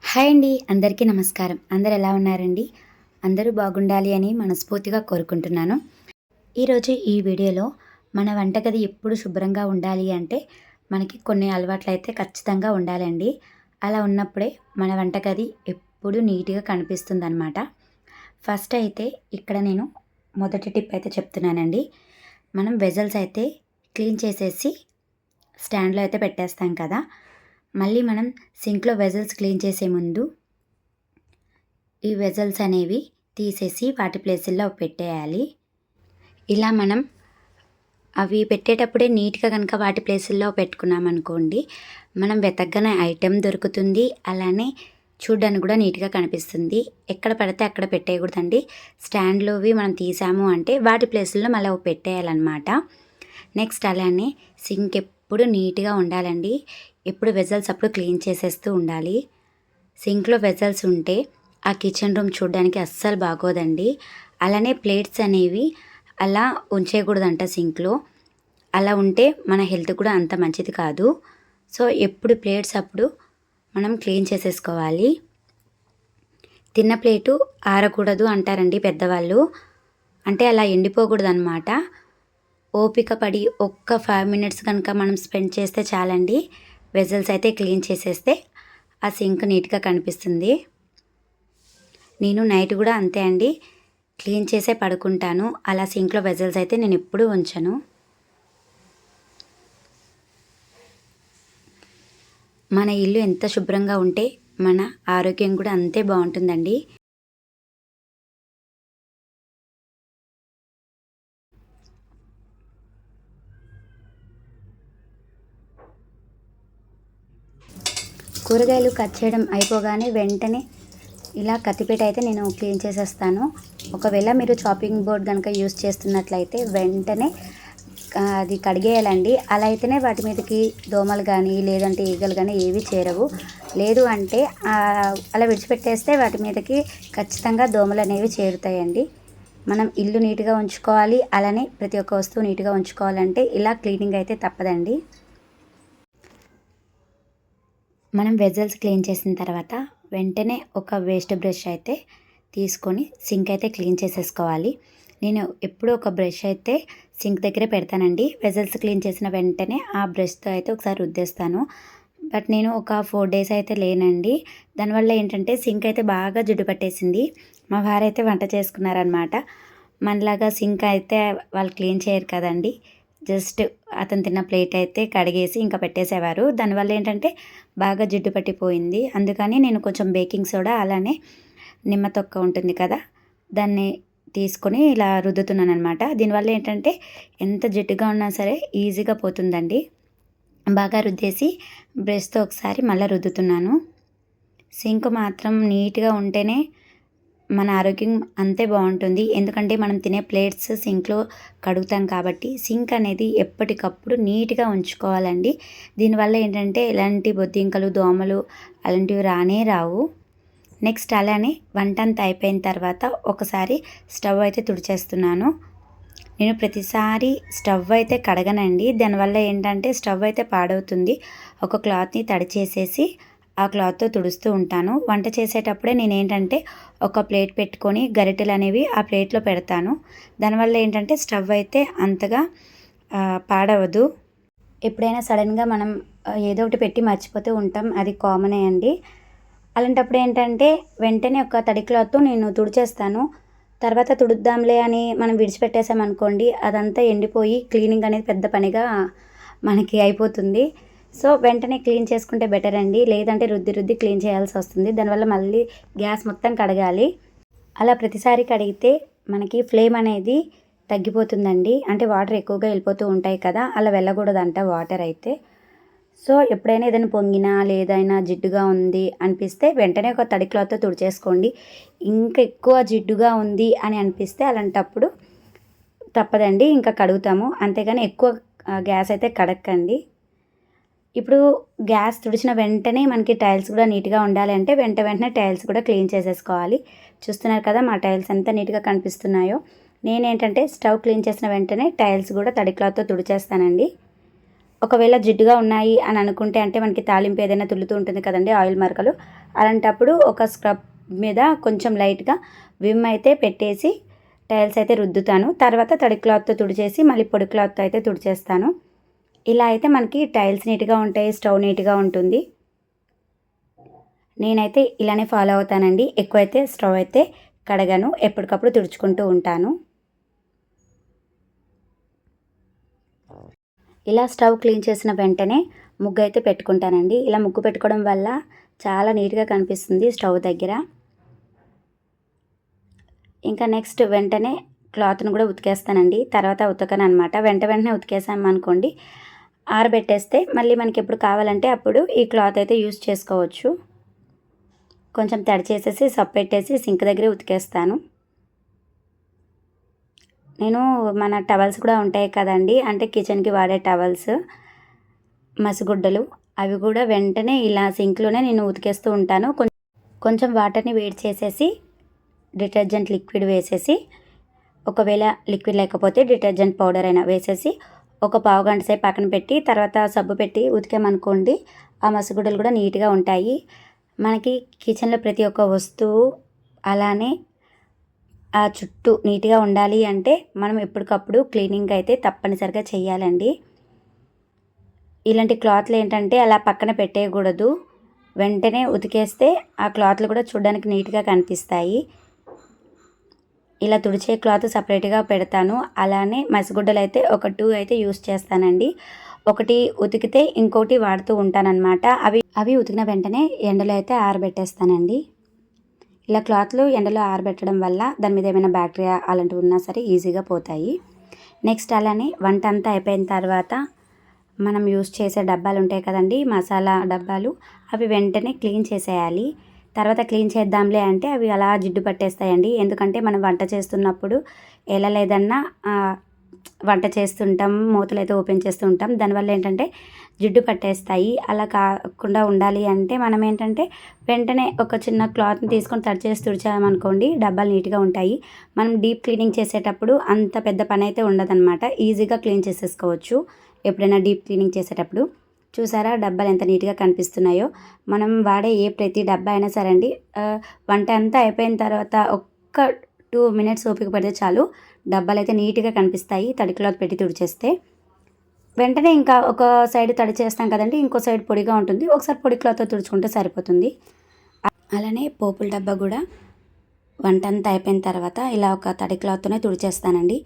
Hi అండి. అందరికీ నమస్కారం. అందరూ ఎలా ఉన్నారండి? అందరూ బాగుండాలి అని మనస్ఫూర్తిగా కోరుకుంటున్నాను. ఈరోజు ఈ వీడియోలో మన వంటగది ఎప్పుడు శుభ్రంగా ఉండాలి అంటే, మనకి కొన్ని అలవాట్లయితే ఖచ్చితంగా ఉండాలండి. అలా ఉన్నప్పుడే మన వంటగది ఎప్పుడూ నీట్‌గా కనిపిస్తుందనమాట. ఫస్ట్ అయితే ఇక్కడ నేను మొదటి టిప్ అయితే చెప్తున్నానండి. మనం వెజల్స్ అయితే క్లీన్ చేసేసి స్టాండ్‌లో అయితే పెట్టేస్తాం కదా! మళ్ళీ మనం సింక్‌లో వెజల్స్ క్లీన్ చేసే ముందు ఈ వెజల్స్ అనేవి తీసేసి వాటి ప్లేసుల్లో పెట్టేయాలి. ఇలా మనం అవి పెట్టేటప్పుడే నీట్‌గా గనక వాటి ప్లేసుల్లో పెట్టుకున్నామనుకోండి, మనం వెతకగానే ఐటెమ్ దొరుకుతుంది. అలానే చూడ్డానికి కూడా నీట్‌గా కనిపిస్తుంది. ఎక్కడ పడితే అక్కడ పెట్టేయకూడదండి. స్టాండ్‌లోవి మనం తీసాము అంటే వాటి ప్లేసుల్లో మళ్ళీ అవి పెట్టేయాలన్నమాట. నెక్స్ట్ అలానే సింక్ ఎప్పుడు నీట్‌గా ఉండాలండి. ఎప్పుడు వెజల్స్ అప్పుడు క్లీన్ చేసేస్తూ ఉండాలి. సింక్‌లో వెజల్స్ ఉంటే ఆ కిచెన్ రూమ్ చూడడానికి అస్సలు బాగోదండి. అలానే ప్లేట్స్ అనేవి అలా ఉంచేయకూడదంట సింక్‌లో. అలా ఉంటే మన హెల్త్ కూడా అంత మంచిది కాదు. సో, ఎప్పుడు ప్లేట్స్ అప్పుడు మనం క్లీన్ చేసేసుకోవాలి. తిన్న ప్లేటు ఆరకూడదు అంటారండి పెద్దవాళ్ళు. అంటే అలా ఎండిపోకూడదనమాట. ఓపిక పడి ఒక్క 5 మినిట్స్ కనుక మనం స్పెండ్ చేస్తే చాలండి. వెజల్స్ అయితే క్లీన్ చేసేస్తే ఆ సింక్ నీట్‌గా కనిపిస్తుంది. నేను నైట్ కూడా అంతే అండి. క్లీన్ చేసే పడుకుంటాను. అలా సింక్‌లో వెజల్స్ అయితే నేనెప్పుడూ ఉంచను. మన ఇల్లు ఎంత శుభ్రంగా ఉంటే మన ఆరోగ్యం కూడా అంతే బావుంటుందండి. కూరగాయలు కట్ చేయడం అయిపోగానే వెంటనే ఇలా కత్తిపీట అయితే నేను క్లీన్ చేసేస్తాను. ఒకవేళ మీరు చాపింగ్ బోర్డ్ గనుక యూజ్ చేస్తున్నట్లయితే వెంటనే అది కడిగేయాలండి. అలా అయితేనే వాటి మీదకి దోమలు గానీ, లేదంటే ఈగలు గానీ ఏవి చేరవు. లేదు అంటే అలా విడిచిపెట్టేస్తే వాటి మీదకి ఖచ్చితంగా దోమలనేవి చేరుతాయండి. మనం ఇల్లు నీట్‌గా ఉంచుకోవాలి. అలానే ప్రతి ఒక్క వస్తువు నీట్‌గా ఉంచుకోవాలంటే ఇలా క్లీనింగ్ అయితే తప్పదండి. మనం వెజల్స్ క్లీన్ చేసిన తర్వాత వెంటనే ఒక వేస్ట్ బ్రష్ అయితే తీసుకొని సింక్ అయితే క్లీన్ చేసేసుకోవాలి. నేను ఎప్పుడూ ఒక బ్రష్ అయితే సింక్ దగ్గరే పెడతానండి. వెజల్స్ క్లీన్ చేసిన వెంటనే ఆ బ్రష్‌తో అయితే ఒకసారి రుద్దేస్తాను. బట్ నేను ఒక 4 డేస్ అయితే లేనండి. దానివల్ల ఏంటంటే సింక్ అయితే బాగా జిడ్డు పట్టేసింది. మా వారైతే వంట చేసుకున్నారనమాట. మనలాగా సింక్ అయితే వాళ్ళు క్లీన్ చేయరు కదండీ. జస్ట్ అతను తిన్న ప్లేట్ అయితే కడిగేసి ఇంకా పెట్టేసేవారు. దానివల్ల ఏంటంటే బాగా జిడ్డు పట్టిపోయింది. అందుకని నేను కొంచెం బేకింగ్ సోడా అలానే నిమ్మ తొక్క ఉంటుంది కదా! దాన్ని తీసుకొని ఇలా రుద్దుతున్నాననమాట. దీనివల్ల ఏంటంటే ఎంత జిడ్డుగా ఉన్నా సరే ఈజీగా పోతుందండి. బాగా రుద్దేసి బ్రష్‌తో ఒకసారి మళ్ళా రుద్దుతున్నాను. సింక్ మాత్రం నీట్‌గా ఉంటేనే మన ఆరోగ్యం అంతే బావుంటుంది. ఎందుకంటే మనం తినే ప్లేట్స్ సింక్‌లో కడుగుతాం కాబట్టి సింక్ అనేది ఎప్పటికప్పుడు నీట్‌గా ఉంచుకోవాలండి. దీనివల్ల ఏంటంటే ఎలాంటి బొద్దింకలు, దోమలు అలాంటివి రానే రావు. నెక్స్ట్ అలానే వంటంతా అయిపోయిన తర్వాత ఒకసారి స్టవ్ అయితే తుడిచేస్తున్నాను. నేను ప్రతిసారి స్టవ్ అయితే కడగనండి. దానివల్ల ఏంటంటే స్టవ్ అయితే పాడవుతుంది. ఒక క్లాత్‌ని తడి చేసేసి ఆ క్లాత్‌తో తుడుస్తూ ఉంటాను. వంట చేసేటప్పుడే నేనేంటంటే ఒక ప్లేట్ పెట్టుకొని గరిటెలనేవి ఆ ప్లేట్‌లో పెడతాను. దానివల్ల ఏంటంటే స్టవ్ అయితే అంతగా పాడవదు. ఎప్పుడైనా సడన్‌గా మనం ఏదో ఒకటి పెట్టి మర్చిపోతూ ఉంటాం. అది కామనే అండి. అలాంటప్పుడు ఏంటంటే వెంటనే ఒక తడి క్లాత్‌తో నేను తుడిచేస్తాను. తర్వాత తుడుద్దాంలే అని మనం విడిచిపెట్టేసామనుకోండి, అదంతా ఎండిపోయి క్లీనింగ్ అనేది పెద్ద పనిగా మనకి అయిపోతుంది. సో, వెంటనే క్లీన్ చేసుకుంటే బెటర్ అండి. లేదంటే రుద్ది రుద్ది క్లీన్ చేయాల్సొస్తుంది. దానివల్ల మళ్ళీ గ్యాస్ మొత్తం కడగాలి. అలా ప్రతిసారి కడిగితే మనకి ఫ్లేమ్ అనేది తగ్గిపోతుందండి. అంటే వాటర్ ఎక్కువగా వెళ్ళిపోతూ ఉంటాయి కదా! అలా వెళ్ళకూడదంట వాటర్ అయితే. సో, ఎప్పుడైనా ఏదైనా పొంగినా లేదైనా జిడ్డుగా ఉంది అనిపిస్తే వెంటనే ఒక తడి క్లాత్‌తో తుడిచేసుకోండి. ఇంకా ఎక్కువ జిడ్డుగా ఉంది అని అనిపిస్తే అలాంటప్పుడు తప్పదండి ఇంకా కడుగుతాము. అంతేగాని ఎక్కువ గ్యాస్ అయితే కడక్కండి. ఇప్పుడు గ్యాస్ తుడిచిన వెంటనే మనకి టైల్స్ కూడా నీట్‌గా ఉండాలంటే వెంటనే టైల్స్ కూడా క్లీన్ చేసేసుకోవాలి. చూస్తున్నారు కదా! మా టైల్స్ ఎంత నీట్‌గా కనిపిస్తున్నాయో. నేనేంటంటే స్టవ్ క్లీన్ చేసిన వెంటనే టైల్స్ కూడా తడి క్లాత్‌తో తుడిచేస్తానండి. ఒకవేళ జిడ్డుగా ఉన్నాయి అని అనుకుంటే, అంటే మనకి తాలింపు ఏదైనా తుల్లుతూ ఉంటుంది కదండీ ఆయిల్ మరకలు, అలాంటప్పుడు ఒక స్క్రబ్ మీద కొంచెం లైట్గా విమ్ అయితే పెట్టేసి టైల్స్ అయితే రుద్దుతాను. తర్వాత తడి క్లాత్తో తుడిచేసి మళ్ళీ పొడి క్లాత్తో అయితే తుడిచేస్తాను. ఇలా అయితే మనకి టైల్స్ నీట్గా ఉంటాయి, స్టవ్ నీట్గా ఉంటుంది. నేనైతే ఇలానే ఫాలో అవుతానండి. ఎక్కువైతే స్టవ్ అయితే కడగను, ఎప్పటికప్పుడు తుడుచుకుంటూ ఉంటాను. ఇలా స్టవ్ క్లీన్ చేసిన వెంటనే ముగ్గు అయితే పెట్టుకుంటానండి. ఇలా ముగ్గు పెట్టుకోవడం వల్ల చాలా నీట్గా కనిపిస్తుంది స్టవ్ దగ్గర. ఇంకా నెక్స్ట్ వెంటనే క్లాత్ను కూడా ఉతికేస్తానండి. తర్వాత ఉతకను అనమాట. వెంటనే ఉతికేసామనుకోండి, ఆరబెట్టేస్తే మళ్ళీ మనకి ఎప్పుడు కావాలంటే అప్పుడు ఈ క్లాత్ అయితే యూస్ చేసుకోవచ్చు. కొంచెం తడి చేసేసి సబ్బెట్టేసి సింక్ దగ్గరే ఉతికేస్తాను. నేను మన టవల్స్ కూడా ఉంటాయి కదండి, అంటే కిచెన్కి వాడే టవల్స్, మసిగుడ్డలు, అవి కూడా వెంటనే ఇలా సింక్లోనే నేను ఉతికేస్తూ ఉంటాను. కొంచెం వాటర్ని వేడి చేసేసి డిటర్జెంట్ లిక్విడ్ వేసేసి, ఒకవేళ లిక్విడ్ లేకపోతే డిటర్జెంట్ పౌడర్ అయినా వేసేసి ఒక పావు గంట సేపు పక్కన పెట్టి తర్వాత సబ్బు పెట్టి ఉతికామనుకోండి, ఆ మసిగుడ్డలు కూడా నీట్గా ఉంటాయి. మనకి కిచెన్లో ప్రతి ఒక్క వస్తువు అలానే ఆ చుట్టూ నీట్గా ఉండాలి అంటే మనం ఎప్పటికప్పుడు క్లీనింగ్ అయితే తప్పనిసరిగా చేయాలండి. ఇలాంటి క్లాత్లు ఏంటంటే అలా పక్కన పెట్టేయకూడదు. వెంటనే ఉతికేస్తే ఆ క్లాత్లు కూడా చూడడానికి నీట్గా కనిపిస్తాయి. ఇలా తుడిచే క్లాత్ సపరేట్గా పెడతాను. అలానే మసిగుడ్డలు అయితే ఒక 2 అయితే యూస్ చేస్తానండి. ఒకటి ఉతికితే ఇంకోటి వాడుతూ ఉంటానన్నమాట. అవి ఉతికిన వెంటనే ఎండలో అయితే ఆరబెట్టేస్తానండి. ఇలా క్లాత్లు ఎండలో ఆరబెట్టడం వల్ల దాని మీద ఏమైనా బ్యాక్టీరియా అలాంటివి ఉన్నా సరే ఈజీగా పోతాయి. నెక్స్ట్ అలానే వంట అంతా అయిపోయిన తర్వాత మనం యూస్ చేసే డబ్బాలు ఉంటాయి కదండి, మసాలా డబ్బాలు, అవి వెంటనే క్లీన్ చేసేయాలి. తర్వాత క్లీన్ చేద్దాంలే అంటే అవి అలా జిడ్డు పట్టేస్తాయండి. ఎందుకంటే మనం వంట చేస్తున్నప్పుడు ఎలా లేదన్నా వంట చేస్తుంటాం, మూతలు అయితే ఓపెన్ చేస్తూ ఉంటాం. దానివల్ల ఏంటంటే జిడ్డు పట్టేస్తాయి. అలా కాకుండా ఉండాలి అంటే మనం ఏంటంటే వెంటనే ఒక చిన్న క్లాత్ని తీసుకొని తడి చేసి తుడిచామనుకోండి, డబ్బాలు నీట్గా ఉంటాయి. మనం డీప్ క్లీనింగ్ చేసేటప్పుడు అంత పెద్ద పని అయితే ఉండదన్నమాట. ఈజీగా క్లీన్ చేసేసుకోవచ్చు ఎప్పుడైనా డీప్ క్లీనింగ్ చేసేటప్పుడు. చూసారా డబ్బాలు ఎంత నీట్గా కనిపిస్తున్నాయో. మనం వాడే ప్రతి డబ్బా అయినా సరే అండి, వంట అంతా అయిపోయిన తర్వాత ఒక్క 2 మినిట్స్ ఓపిక పడితే చాలు, డబ్బాలు అయితే నీట్గా కనిపిస్తాయి తడి క్లాత్ పెట్టి తుడిచేస్తే. వెంటనే ఇంకా ఒక సైడ్ తడి చేస్తాం కదండి, ఇంకో సైడ్ పొడిగా ఉంటుంది, ఒకసారి పొడి క్లాత్తో తుడుచుకుంటే సరిపోతుంది. అలానే పోపుల డబ్బా కూడా వంట అంతా అయిపోయిన తర్వాత ఇలా ఒక తడి క్లాత్తోనే తుడిచేస్తానండి.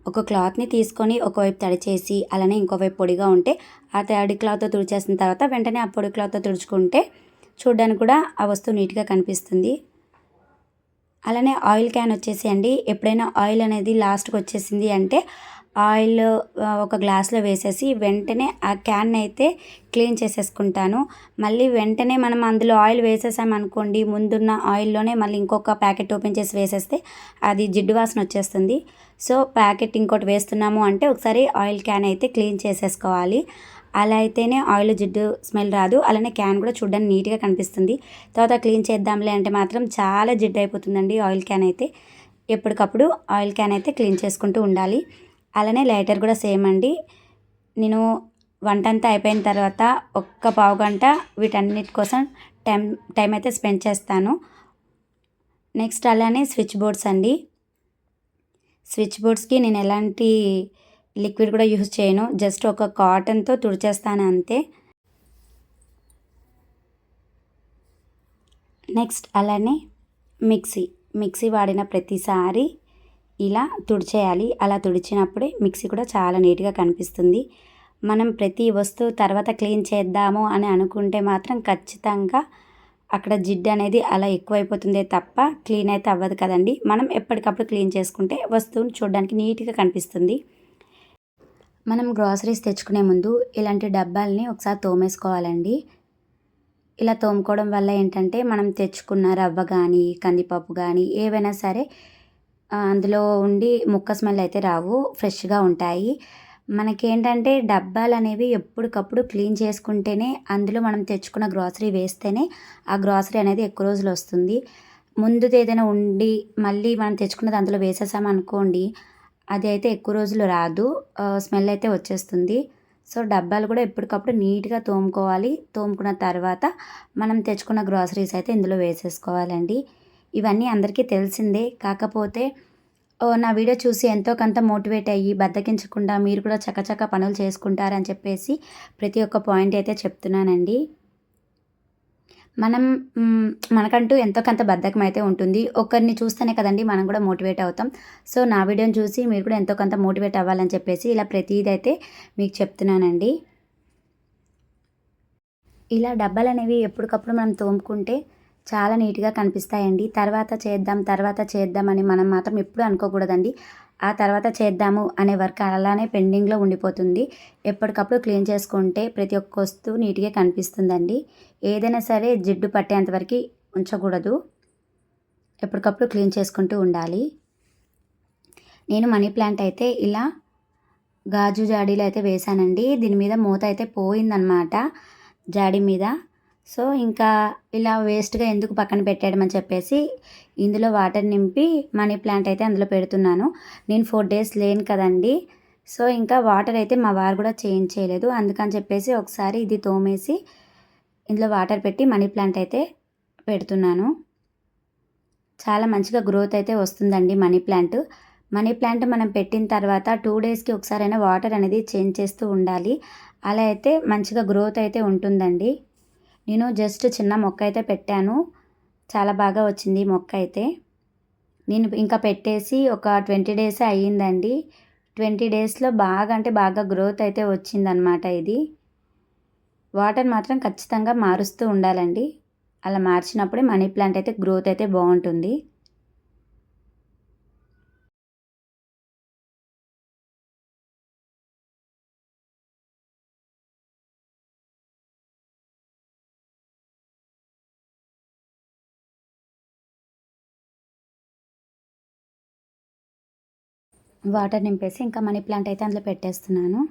ఒక క్లాత్ని తీసుకొని ఒకవైపు తడి చేసి అలానే ఇంకోవైపు పొడిగా ఉంటే ఆ తడి క్లాత్తో తుడిచేసిన తర్వాత వెంటనే ఆ పొడి క్లాత్తో తుడుచుకుంటే చూడడానికి కూడా ఆ వస్తువు నీట్గా కనిపిస్తుంది. అలానే ఆయిల్ క్యాన్ వచ్చేసి అండి, ఎప్పుడైనా ఆయిల్ అనేది లాస్ట్కి వచ్చేసింది అంటే ఆయిల్ ఒక గ్లాస్లో వేసేసి వెంటనే ఆ క్యాన్ అయితే క్లీన్ చేసేసుకుంటాను. మళ్ళీ వెంటనే మనం అందులో ఆయిల్ వేసేసామనుకోండి, ముందున్న ఆయిల్లోనే మళ్ళీ ఇంకొక ప్యాకెట్ ఓపెన్ చేసి వేసేస్తే అది జిడ్డు వాసన వచ్చేస్తుంది. సో ప్యాకెట్ ఇంకోటి వేస్తున్నాము అంటే ఒకసారి ఆయిల్ క్యాన్ అయితే క్లీన్ చేసేసుకోవాలి. అలా అయితేనే ఆయిల్ జిడ్డు స్మెల్ రాదు. అలానే క్యాన్ కూడా చూడడానికి నీట్గా కనిపిస్తుంది. తర్వాత క్లీన్ చేద్దాంలే అంటే మాత్రం చాలా జిడ్డు అయిపోతుందండి ఆయిల్ క్యాన్ అయితే. ఎప్పటికప్పుడు ఆయిల్ క్యాన్ అయితే క్లీన్ చేసుకుంటూ ఉండాలి. అలానే లైటర్ కూడా సేమ్ అండి. నేను వంట అంతా అయిపోయిన తర్వాత ఒక్క పావు గంట వీటన్నిటి కోసం టైం అయితే స్పెండ్ చేస్తాను. నెక్స్ట్ అలానే స్విచ్ బోర్డ్స్ అండి. స్విచ్ బోర్డ్స్కి నేను ఎలాంటి లిక్విడ్ కూడా యూజ్ చేయను, జస్ట్ ఒక కాటన్తో తుడిచేస్తాను అంతే. నెక్స్ట్ అలానే మిక్సీ వాడిన ప్రతిసారి ఇలా తుడిచేయాలి. అలా తుడిచినప్పుడే మిక్సీ కూడా చాలా నీట్గా కనిపిస్తుంది. మనం ప్రతి వస్తువు తర్వాత క్లీన్ చేద్దాము అని అనుకుంటే మాత్రం ఖచ్చితంగా అక్కడ జిడ్డు అనేది అలా ఎక్కువైపోతుందే తప్ప క్లీన్ అయితే అవ్వదు కదండి. మనం ఎప్పటికప్పుడు క్లీన్ చేసుకుంటే వస్తువుని చూడడానికి నీట్గా కనిపిస్తుంది. మనం గ్రాసరీస్ తెచ్చుకునే ముందు ఇలాంటి డబ్బాల్ని ఒకసారి తోమేసుకోవాలండి. ఇలా తోముకోవడం వల్ల ఏంటంటే మనం తెచ్చుకున్న రవ్వ కానీ కందిపప్పు కానీ ఏవైనా సరే అందులో ఉండి ముక్క స్మెల్ అయితే రావు, ఫ్రెష్గా ఉంటాయి. మనకేంటంటే డబ్బాలు అనేవి ఎప్పటికప్పుడు క్లీన్ చేసుకుంటేనే, అందులో మనం తెచ్చుకున్న గ్రాసరీ వేస్తేనే ఆ గ్రాసరీ అనేది ఎక్కువ రోజులు వస్తుంది. ముందుది ఏదైనా ఉండి మళ్ళీ మనం తెచ్చుకున్నది అందులో వేసేసామనుకోండి, అది అయితే ఎక్కువ రోజులు రాదు, స్మెల్ అయితే వచ్చేస్తుంది. సో డబ్బాలు కూడా ఎప్పటికప్పుడు నీట్గా తోముకోవాలి. తోముకున్న తర్వాత మనం తెచ్చుకున్న గ్రాసరీస్ అయితే ఇందులో వేసేసుకోవాలండి. ఇవన్నీ అందరికీ తెలిసిందే. కాకపోతే నా వీడియో చూసి ఎంతో కొంత మోటివేట్ అయ్యి బద్ధకించకుండా మీరు కూడా చకచకా పనులు చేసుకుంటారని చెప్పేసి ప్రతి ఒక్క పాయింట్ అయితే చెప్తున్నానండి. మనం మనకంటూ ఎంతో కొంత బద్ధకం అయితే ఉంటుంది. ఒకరిని చూస్తేనే కదండీ మనం కూడా మోటివేట్ అవుతాం. సో నా వీడియోని చూసి మీరు కూడా ఎంతో కొంత మోటివేట్ అవ్వాలని చెప్పేసి ఇలా ప్రతీదైతే మీకు చెప్తున్నానండి. ఇలా డబ్బాలనేవి ఎప్పటికప్పుడు మనం తోముకుంటే చాలా నీట్‌గా కనిపిస్తాయండి. తర్వాత చేద్దామని మనం మాత్రం ఎప్పుడూ అనుకోకూడదండి. ఆ తర్వాత చేద్దాము అనే వర్క్ అలానే పెండింగ్‌లో ఉండిపోతుంది. ఎప్పటికప్పుడు క్లీన్ చేసుకుంటే ప్రతి ఒక్క వస్తువు నీట్‌గా కనిపిస్తుందండి. ఏదైనా సరే జిడ్డు పట్టేంత వరకి ఉంచకూడదు. ఎప్పటికప్పుడు క్లీన్ చేసుకుంటూ ఉండాలి. నేను మనీ ప్లాంట్ అయితే ఇలా గాజు జాడీలో అయితే వేశానండి. దీని మీద మూత అయితే పోయిందనమాట జాడీ మీద. సో ఇంకా ఇలా వేస్ట్‌గా ఎందుకు పక్కన పెట్టేయడం అని చెప్పేసి ఇందులో వాటర్ నింపి మనీ ప్లాంట్ అయితే అందులో పెడుతున్నాను. నేను 4 డేస్ లేను కదండీ. సో ఇంకా వాటర్ అయితే మా వారు కూడా చేంజ్ చేయలేదు. అందుకని చెప్పేసి ఒకసారి ఇది తోమేసి ఇందులో వాటర్ పెట్టి మనీ ప్లాంట్ అయితే పెడుతున్నాను. చాలా మంచిగా గ్రోత్ అయితే వస్తుందండి మనీ ప్లాంట్. మనీ ప్లాంట్ మనం పెట్టిన తర్వాత 2 డేస్‌కి ఒకసారైనా వాటర్ అనేది చేంజ్ చేస్తూ ఉండాలి. అలా అయితే మంచిగా గ్రోత్ అయితే ఉంటుందండి. నేను జస్ట్ చిన్న మొక్క అయితే పెట్టాను. చాలా బాగా వచ్చింది మొక్క అయితే. నేను ఇంకా పెట్టేసి ఒక 20 డేసే అయ్యిందండి. 20 డేస్‌లో బాగా అంటే బాగా గ్రోత్ అయితే వచ్చిందనమాట ఇది. వాటర్ మాత్రం ఖచ్చితంగా మారుస్తూ ఉండాలండి. అలా మార్చినప్పుడే మనీ ప్లాంట్ అయితే గ్రోత్ అయితే బావుంటుంది. వాటర్ నింపేసి ఇంకా మనీ ప్లాంట్ అయితే అందులో పెట్టేస్తున్నాను.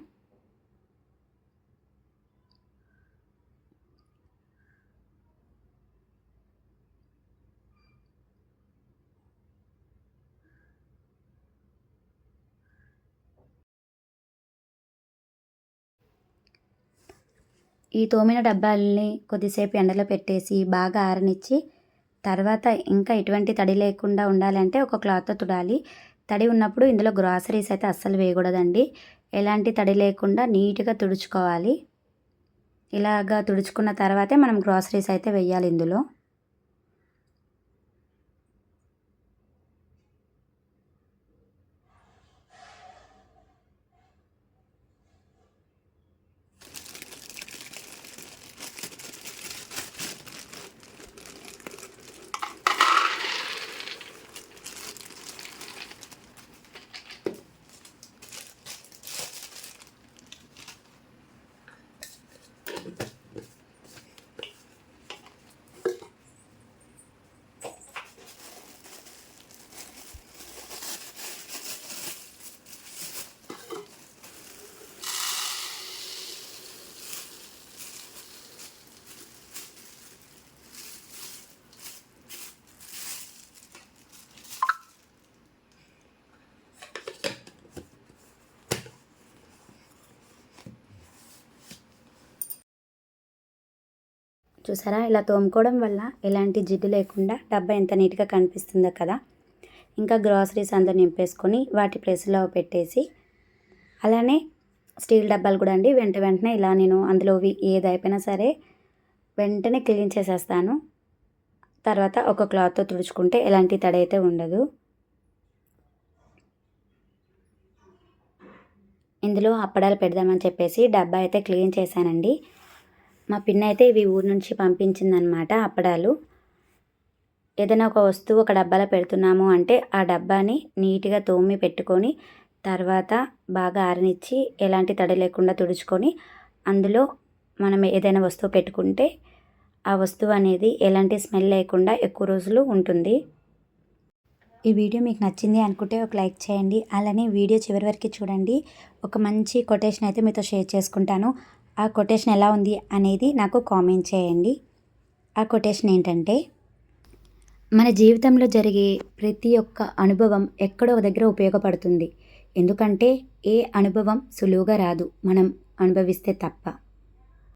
ఈ తోమిన డబ్బాల్ని కొద్దిసేపు ఎండలో పెట్టేసి బాగా ఆరనిచ్చి తర్వాత ఇంకా ఎటువంటి తడి లేకుండా ఉండాలంటే ఒక క్లాత్‌తో తుడాలి. తడి ఉన్నప్పుడు ఇందులో గ్రాసరీస్ అయితే అస్సలు వేయకూడదండి. ఎలాంటి తడి లేకుండా నీట్‌గా తుడుచుకోవాలి. ఇలాగా తుడుచుకున్న తర్వాతే మనం గ్రాసరీస్ అయితే వెయ్యాలి ఇందులో. చూసారా ఇలా తోముకోవడం వల్ల ఎలాంటి జిడ్డు లేకుండా డబ్బా ఎంత నీట్‌గా కనిపిస్తుందో కదా! ఇంకా గ్రాసరీస్ అందులో నింపేసుకొని వాటి ప్లేస్‌లో పెట్టేసి అలానే స్టీల్ డబ్బాలు కూడా అండి వెంటనే ఇలా నేను అందులోవి ఏదైపోయినా సరే వెంటనే క్లీన్ చేసేస్తాను. తర్వాత ఒక క్లాత్‌తో తుడుచుకుంటే ఎలాంటి తడి అయితే ఉండదు. ఇందులో అప్పడాలు పెడదామని చెప్పేసి డబ్బా అయితే క్లీన్ చేశానండి. మా పిన్ని అయితే ఇవి ఊరు నుంచి పంపించిందనమాట అప్పడాలు. ఏదైనా ఒక వస్తువు ఒక డబ్బాలో పెడుతున్నాము అంటే ఆ డబ్బాని నీట్‌గా తోమి పెట్టుకొని తర్వాత బాగా ఆరనిచ్చి ఎలాంటి తడి లేకుండా తుడుచుకొని అందులో మనం ఏదైనా వస్తువు పెట్టుకుంటే ఆ వస్తువు అనేది ఎలాంటి స్మెల్ లేకుండా ఎక్కువ రోజులు ఉంటుంది. ఈ వీడియో మీకు నచ్చింది అనుకుంటే ఒక లైక్ చేయండి. అలానే వీడియో చివరి వరకు చూడండి. ఒక మంచి కొటేషన్ అయితే మీతో షేర్ చేసుకుంటాను. ఆ కొటేషన్ ఎలా ఉంది అనేది నాకు కామెంట్ చేయండి. ఆ కొటేషన్ ఏంటంటే, మన జీవితంలో జరిగే ప్రతి ఒక్క అనుభవం ఎక్కడో ఒక దగ్గర ఉపయోగపడుతుంది. ఎందుకంటే ఏ అనుభవం సులువుగా రాదు. మనం అనుభవిస్తే తప్ప.